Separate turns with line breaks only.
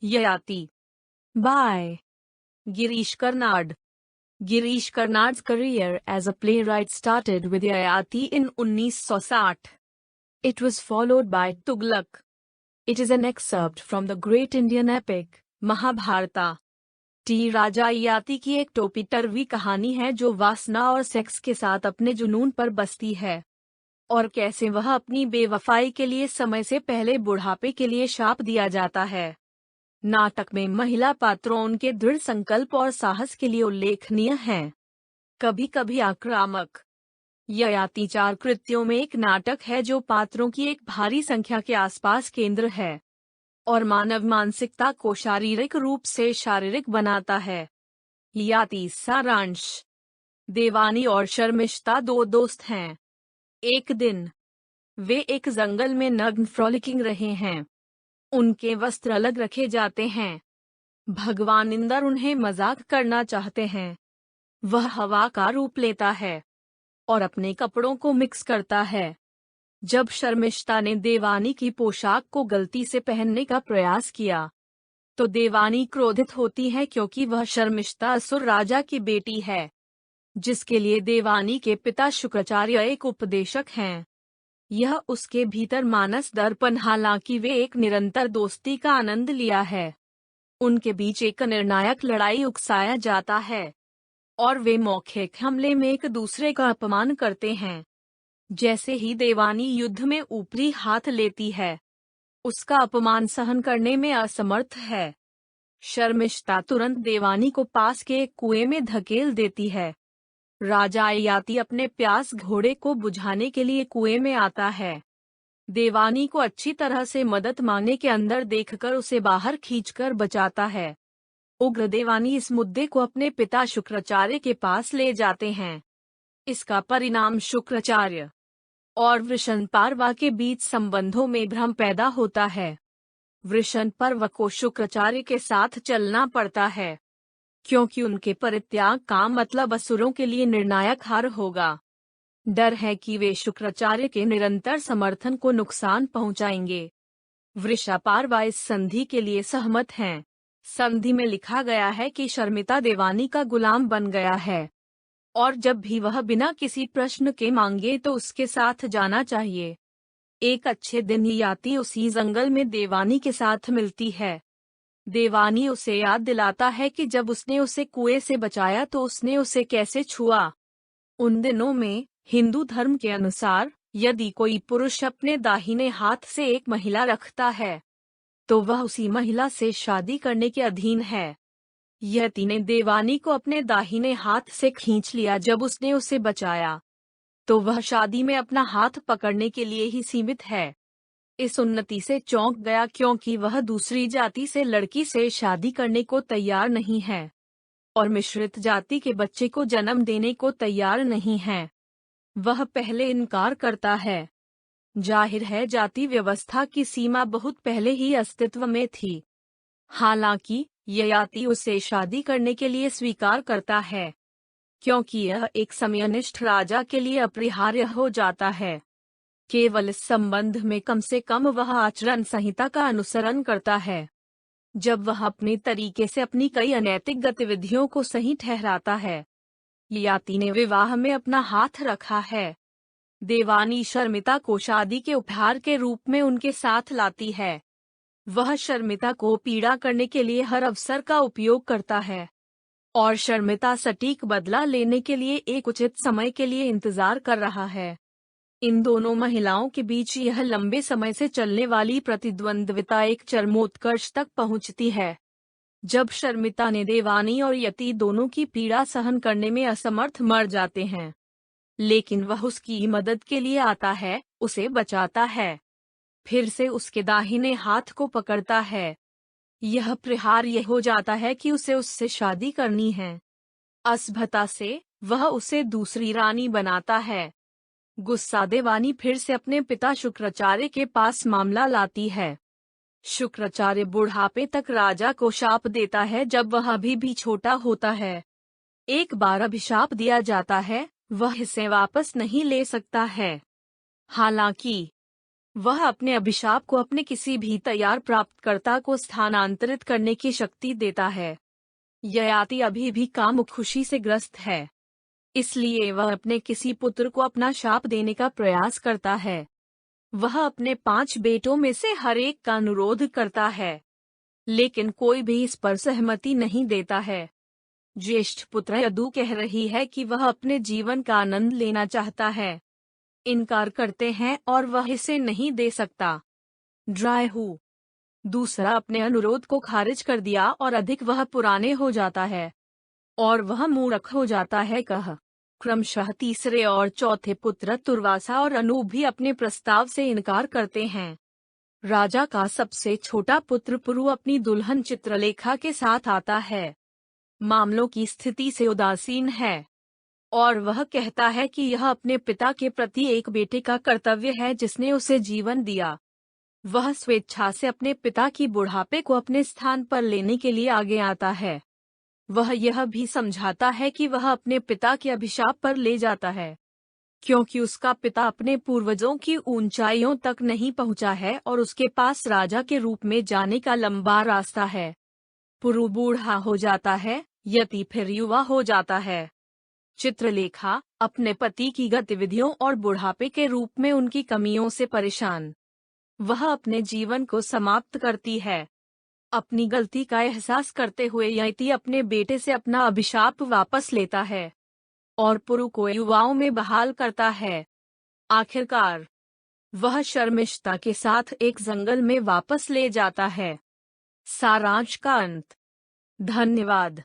Yayati by Girish Karnad. Girish Karnad's career as a playwright started with Yayati in 1960. It was followed by Tughlaq. It is an excerpt from the great Indian epic, Mahabharata. टी राजा ययाति की एक टोपी-टरवी कहानी है जो वासना और sex के साथ अपने जुनून पर बसती है, और कैसे वह अपनी बेवफाई के लिए समय से पहले बुढ़ापे के लिए शाप दिया जाता है। नाटक में महिला पात्रों उनके दृढ़ संकल्प और साहस के लिए उल्लेखनीय हैं, कभी कभी आक्रामक। ययाति 4 कृत्यों में एक नाटक है जो पात्रों की एक भारी संख्या के आसपास केंद्र है और मानव मानसिकता को शारीरिक रूप से शारीरिक बनाता है। ययाति सारांश। देवानी और शर्मिष्ठा 2 दोस्त हैं। एक दिन वे एक जंगल में नग्न फ्रॉलिकिंग रहे हैं। उनके वस्त्र अलग रखे जाते हैं। भगवान इंद्र उन्हें मजाक करना चाहते हैं। वह हवा का रूप लेता है और अपने कपड़ों को मिक्स करता है। जब शर्मिष्ठा ने देवानी की पोशाक को गलती से पहनने का प्रयास किया, तो देवानी क्रोधित होती है क्योंकि वह शर्मिष्ठा असुर राजा की बेटी है, जिसके लिए देवानी के पिता शुक्राचार्य एक उपदेशक हैं। यह उसके भीतर मानस दर्पण, हालांकि वे एक निरंतर दोस्ती का आनंद लिया है, उनके बीच एक निर्णायक लड़ाई उकसाया जाता है और वे मौखिक हमले में एक दूसरे का अपमान करते हैं। जैसे ही देवानी युद्ध में ऊपरी हाथ लेती है, उसका अपमान सहन करने में असमर्थ है। शर्मिष्ठा तुरंत देवानी को पास के एक कुएं में धकेल देती है। राजा ययाति अपने प्यास घोड़े को बुझाने के लिए कुएं में आता है। देवानी को अच्छी तरह से मदद मांगने के अंदर देखकर उसे बाहर खींचकर बचाता है। उग्र देवानी इस मुद्दे को अपने पिता शुक्राचार्य के पास ले जाते हैं। इसका परिणाम शुक्राचार्य और वृषणपार्वा के बीच संबंधों में भ्रम पैदा होता है। वृषणपार्वा को शुक्राचार्य के साथ चलना पड़ता है, क्योंकि उनके परित्याग का मतलब असुरों के लिए निर्णायक हार होगा। डर है कि वे शुक्राचार्य के निरंतर समर्थन को नुकसान पहुंचाएंगे। वृषणपार्वा इस संधि के लिए सहमत हैं। संधि में लिखा गया है कि शर्मिष्ठा देवानी का गुलाम बन गया है और जब भी वह बिना किसी प्रश्न के मांगे तो उसके साथ जाना चाहिए। एक अच्छे दिन ययाति उसी जंगल में देवानी के साथ मिलती है। देवानी उसे याद दिलाता है कि जब उसने उसे कुएं से बचाया तो उसने उसे कैसे छुआ। उन दिनों में हिंदू धर्म के अनुसार यदि कोई पुरुष अपने दाहिने हाथ से एक महिला रखता है, तो वह उसी महिला से शादी करने के अधीन है। ययाति ने देवानी को अपने दाहिने हाथ से खींच लिया जब उसने उसे बचाया, तो वह शादी में अपना हाथ पकड़ने के लिए ही सीमित है। इस उन्नति से चौंक गया क्योंकि वह दूसरी जाति से लड़की से शादी करने को तैयार नहीं है और मिश्रित जाति के बच्चे को जन्म देने को तैयार नहीं है। वह पहले इनकार करता है। जाहिर है जाति व्यवस्था की सीमा बहुत पहले ही अस्तित्व में थी। हालांकि ययाति उसे शादी करने के लिए स्वीकार करता है, क्योंकि यह एक समयनिष्ठ राजा के लिए अपरिहार्य हो जाता है। केवल इस संबंध में कम से कम वह आचरण संहिता का अनुसरण करता है। जब वह अपने तरीके से अपनी कई अनैतिक गतिविधियों को सही ठहराता है। ययाति ने विवाह में अपना हाथ रखा है। देवानी शर्मिष्ठा को शादी के उपहार के रूप में उनके साथ लाती है। वह शर्मिष्ठा को पीड़ा करने के लिए हर अवसर का उपयोग करता है और शर्मिष्ठा सटीक बदला लेने के लिए एक उचित समय के लिए इंतजार कर रहा है। इन दोनों महिलाओं के बीच यह लंबे समय से चलने वाली प्रतिद्वंद्विता एक चरमोत्कर्ष तक पहुंचती है, जब शर्मिष्ठा ने देवानी और ययाति दोनों की पीड़ा सहन करने में असमर्थ मर जाते हैं। लेकिन वह उसकी मदद के लिए आता है, उसे बचाता है, फिर से उसके दाहिने हाथ को पकड़ता है। यह प्रहार यह हो जाता है कि उसे उससे शादी करनी है। असभ्यता से वह उसे दूसरी रानी बनाता है। गुस्सा देवानी फिर से अपने पिता शुक्राचार्य के पास मामला लाती है। शुक्राचार्य बुढ़ापे तक राजा को शाप देता है जब वह अभी भी छोटा होता है। एक बार अभिशाप दिया जाता है, वह इसे वापस नहीं ले सकता है। हालांकि वह अपने अभिशाप को अपने किसी भी तैयार प्राप्तकर्ता को स्थानांतरित करने की शक्ति देता है। ययाति अभी भी काम खुशी से ग्रस्त है, इसलिए वह अपने किसी पुत्र को अपना शाप देने का प्रयास करता है। वह अपने 5 बेटों में से हर एक का अनुरोध करता है, लेकिन कोई भी इस पर सहमति नहीं देता है। ज्येष्ठ पुत्र यदु कह रही है कि वह अपने जीवन का आनंद लेना चाहता है। इनकार करते हैं और वह इसे नहीं दे सकता। ड्रायहू दूसरा अपने अनुरोध को खारिज कर दिया और अधिक वह पुराने हो जाता है और वह मूर्ख हो जाता है। क्रमशः तीसरे और चौथे पुत्र तुर्वासा और अनूप भी अपने प्रस्ताव से इनकार करते हैं। राजा का सबसे छोटा पुत्र पुरु अपनी दुल्हन चित्रलेखा के साथ आता है। मामलों की स्थिति से उदासीन है और वह कहता है कि यह अपने पिता के प्रति एक बेटे का कर्तव्य है जिसने उसे जीवन दिया। वह स्वेच्छा से अपने पिता की बुढ़ापे को अपने स्थान पर लेने के लिए आगे आता है। वह यह भी समझाता है कि वह अपने पिता के अभिशाप पर ले जाता है, क्योंकि उसका पिता अपने पूर्वजों की ऊंचाइयों तक नहीं पहुंचा है और उसके पास राजा के रूप में जाने का लंबा रास्ता है। पुरु बूढ़ा हो जाता है, यति फिर युवा हो जाता है। चित्रलेखा अपने पति की गतिविधियों और बुढ़ापे के रूप में उनकी कमियों से परेशान, वह अपने जीवन को समाप्त करती है। अपनी गलती का एहसास करते हुए यति अपने बेटे से अपना अभिशाप वापस लेता है और पुरु को युवाओं में बहाल करता है। आखिरकार वह शर्मिष्ठता के साथ एक जंगल में वापस ले जाता है। सारांश का अंत। धन्यवाद।